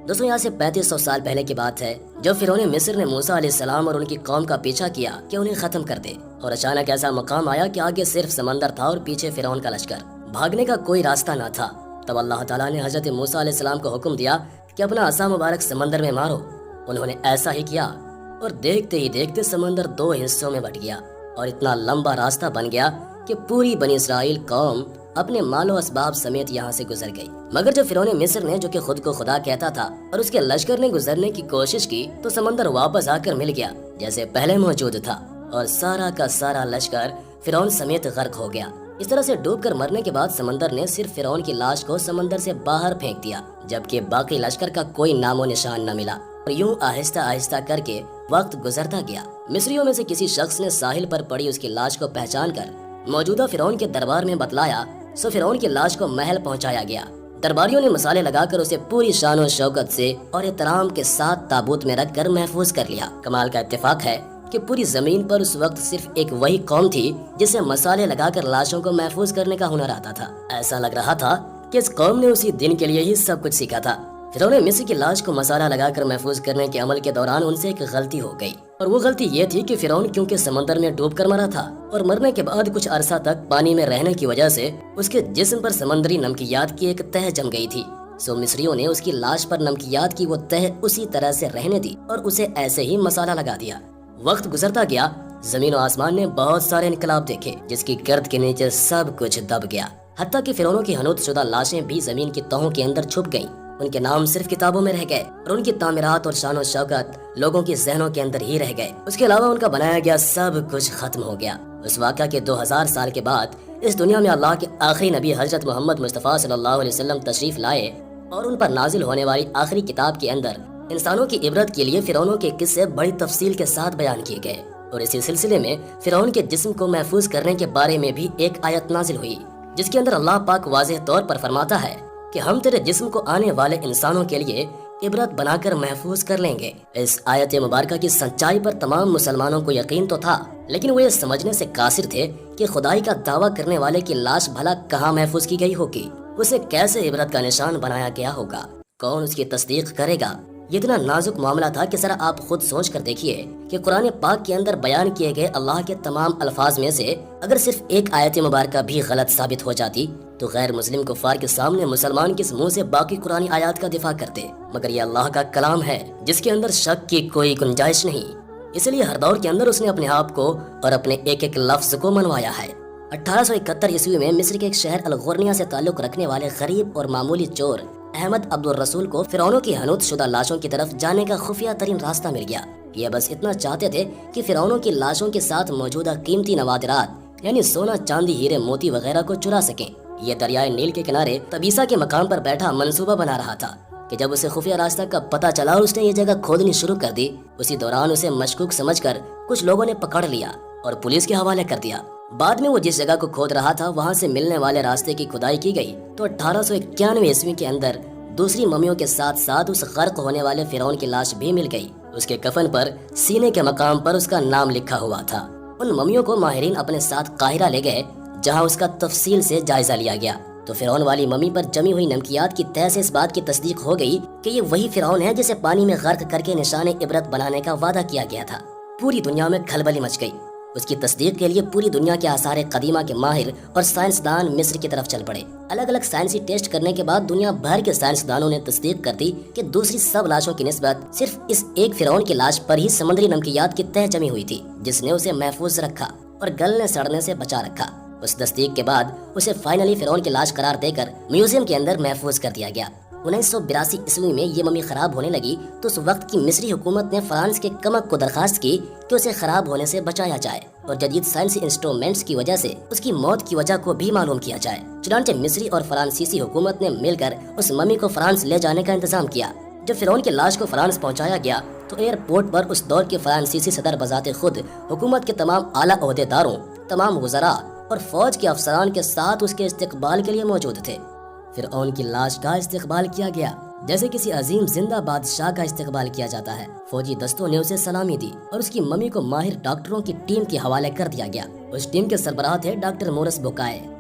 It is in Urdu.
دوستوں یہاں سے 3500 سال پہلے کی بات ہے جب فرعون مصر نے موسیٰ علیہ السلام اور ان کی قوم کا پیچھا کیا کہ انہیں ختم کر دے، اور اچانک ایسا مقام آیا کہ آگے صرف سمندر تھا اور پیچھے فرعون کا لشکر، بھاگنے کا کوئی راستہ نہ تھا۔ تب اللہ تعالیٰ نے حضرت موسیٰ علیہ السلام کو حکم دیا کہ اپنا عصا مبارک سمندر میں مارو۔ انہوں نے ایسا ہی کیا اور دیکھتے ہی دیکھتے سمندر 2 حصوں میں بٹ گیا اور اتنا لمبا راستہ بن گیا کہ پوری بنی اسرائیل قوم اپنے مال و اسباب سمیت یہاں سے گزر گئی۔ مگر جب فرعون مصر نے، جو کہ خود کو خدا کہتا تھا، اور اس کے لشکر نے گزرنے کی کوشش کی تو سمندر واپس آ کر مل گیا جیسے پہلے موجود تھا، اور سارا کا سارا لشکر فرعون سمیت غرق ہو گیا۔ اس طرح سے ڈوب کر مرنے کے بعد سمندر نے صرف فرعون کی لاش کو سمندر سے باہر پھینک دیا، جبکہ باقی لشکر کا کوئی نام و نشان نہ ملا، اور یوں آہستہ آہستہ کر کے وقت گزرتا گیا۔ مصریوں میں سے کسی شخص نے ساحل پر پڑی اس کی لاش کو پہچان کر موجودہ فرعون کے دربار میں بتلایا، سو فرعون کی لاش کو محل پہنچایا گیا۔ درباریوں نے مسالے لگا کر اسے پوری شان و شوکت سے اور احترام کے ساتھ تابوت میں رکھ کر محفوظ کر لیا۔ کمال کا اتفاق ہے کہ پوری زمین پر اس وقت صرف ایک وہی قوم تھی جسے مسالے لگا کر لاشوں کو محفوظ کرنے کا ہنر آتا تھا۔ ایسا لگ رہا تھا کہ اس قوم نے اسی دن کے لیے ہی سب کچھ سیکھا تھا۔ فرعون مصر کی لاش کو مسالہ لگا کر محفوظ کرنے کے عمل کے دوران ان سے ایک غلطی ہو گئی، اور وہ غلطی یہ تھی کہ فرعون کیونکہ سمندر میں ڈوب کر مرا تھا اور مرنے کے بعد کچھ عرصہ تک پانی میں رہنے کی وجہ سے اس کے جسم پر سمندری نمکیات کی ایک تہ جم گئی تھی، سو مصریوں نے اس کی لاش پر نمکیات کی وہ تہ اسی طرح سے رہنے دی اور اسے ایسے ہی مسالہ لگا دیا۔ وقت گزرتا گیا، زمین و آسمان نے بہت سارے انقلاب دیکھے جس کی گرد کے نیچے سب کچھ دب گیا، حتیٰ کہ فرعونوں کی حنوط شدہ لاشیں بھی زمین کی تہوں کے اندر چھپ گئیں۔ ان کے نام صرف کتابوں میں رہ گئے اور ان کی تعمیرات اور شان و شوکت لوگوں کے ذہنوں کے اندر ہی رہ گئے۔ اس کے علاوہ ان کا بنایا گیا سب کچھ ختم ہو گیا۔ اس واقعہ کے 2000 سال کے بعد اس دنیا میں اللہ کے آخری نبی حضرت محمد مصطفیٰ صلی اللہ علیہ وسلم تشریف لائے، اور ان پر نازل ہونے والی آخری کتاب کے اندر انسانوں کی عبرت کے لیے فرعونوں کے قصے بڑی تفصیل کے ساتھ بیان کیے گئے، اور اسی سلسلے میں فرعون کے جسم کو محفوظ کرنے کے بارے میں بھی ایک آیت نازل ہوئی، جس کے اندر اللہ پاک واضح طور پر فرماتا ہے کہ ہم تیرے جسم کو آنے والے انسانوں کے لیے عبرت بنا کر محفوظ کر لیں گے۔ اس آیت مبارکہ کی سچائی پر تمام مسلمانوں کو یقین تو تھا، لیکن وہ یہ سمجھنے سے قاصر تھے کہ خدائی کا دعویٰ کرنے والے کی لاش بھلا کہاں محفوظ کی گئی ہوگی، اسے کیسے عبرت کا نشان بنایا گیا ہوگا، کون اس کی تصدیق کرے گا۔ یہ اتنا نازک معاملہ تھا کہ ذرا آپ خود سوچ کر دیکھیے کہ قرآن پاک کے اندر بیان کیے گئے اللہ کے تمام الفاظ میں سے اگر صرف ایک آیت مبارکہ بھی غلط ثابت ہو جاتی تو غیر مسلم کفار کے سامنے مسلمان کس منہ سے باقی قرآن آیات کا دفاع کرتے، مگر یہ اللہ کا کلام ہے جس کے اندر شک کی کوئی گنجائش نہیں، اس لیے ہر دور کے اندر اس نے اپنے آپ کو اور اپنے ایک ایک لفظ کو منوایا ہے۔ 1871 عیسوی میں مصر کے ایک شہر الغورنیہ سے تعلق رکھنے والے غریب اور معمولی چور احمد عبد الرسول کو فرعونوں کی حنوط شدہ لاشوں کی طرف جانے کا خفیہ ترین راستہ مل گیا۔ یہ بس اتنا چاہتے تھے کہ فرعونوں کی لاشوں کے ساتھ موجودہ قیمتی نوادرات یعنی سونا، چاندی، ہیرے، موتی وغیرہ کو چرا سکیں۔ یہ دریائے نیل کے کنارے تبیسا کے مقام پر بیٹھا منصوبہ بنا رہا تھا کہ جب اسے خفیہ راستہ کا پتہ چلا اور اس نے یہ جگہ کھودنی شروع کر دی، اسی دوران اسے مشکوک سمجھ کر کچھ لوگوں نے پکڑ لیا اور پولیس کے حوالے کر دیا۔ بعد میں وہ جس جگہ کو کھود رہا تھا وہاں سے ملنے والے راستے کی کھدائی کی گئی تو 1891 عیسوی کے اندر دوسری ممیوں کے ساتھ ساتھ اس غرق ہونے والے فرعون کی لاش بھی مل گئی۔ اس کے کفن پر سینے کے مقام پر اس کا نام لکھا ہوا تھا۔ ان ممیوں کو ماہرین اپنے ساتھ قاہرہ لے گئے جہاں اس کا تفصیل سے جائزہ لیا گیا تو فرعون والی ممی پر جمی ہوئی نمکیات کی تہ سے اس بات کی تصدیق ہو گئی کہ یہ وہی فرعون ہے جسے پانی میں غرق کر کے نشان عبرت بنانے کا وعدہ کیا گیا تھا۔ پوری دنیا میں کھلبلی مچ گئی۔ اس کی تصدیق کے لیے پوری دنیا کے آثار قدیمہ کے ماہر اور سائنسدان مصر کی طرف چل پڑے۔ الگ الگ سائنسی ٹیسٹ کرنے کے بعد دنیا بھر کے سائنسدانوں نے تصدیق کر دی کہ دوسری سب لاشوں کی نسبت صرف اس ایک فرعون کی لاش پر ہی سمندری نمکیات کی تہ جمی ہوئی تھی جس نے اسے محفوظ رکھا اور گلنے سڑنے سے بچا رکھا۔ اس تصدیق کے بعد اسے فائنلی فرعون کی لاش قرار دے کر میوزیم کے اندر محفوظ کر دیا گیا۔ 1982 عیسوی میں یہ ممی خراب ہونے لگی تو اس وقت کی مصری حکومت نے فرانس کے کمک کو درخواست کی کہ اسے خراب ہونے سے بچایا جائے اور جدید سائنسی انسٹرومنٹس کی وجہ سے اس کی موت کی وجہ کو بھی معلوم کیا جائے۔ چنانچہ مصری اور فرانسیسی حکومت نے مل کر اس ممی کو فرانس لے جانے کا انتظام کیا۔ جب فرعون کی لاش کو فرانس پہنچایا گیا تو ایئرپورٹ پر اس دور کے فرانسیسی صدر بذات خود حکومت کے تمام اعلیٰ عہدیداروں، تمام وزراء اور فوج کے افسران کے ساتھ اس کے استقبال کے لیے موجود تھے۔ فرعون کی لاش کا استقبال کیا گیا جیسے کسی عظیم زندہ بادشاہ کا استقبال کیا جاتا ہے۔ فوجی دستوں نے اسے سلامی دی اور اس کی ممی کو ماہر ڈاکٹروں کی ٹیم کے حوالے کر دیا گیا۔ اس ٹیم کے سربراہ تھے ڈاکٹر مورس بوکائے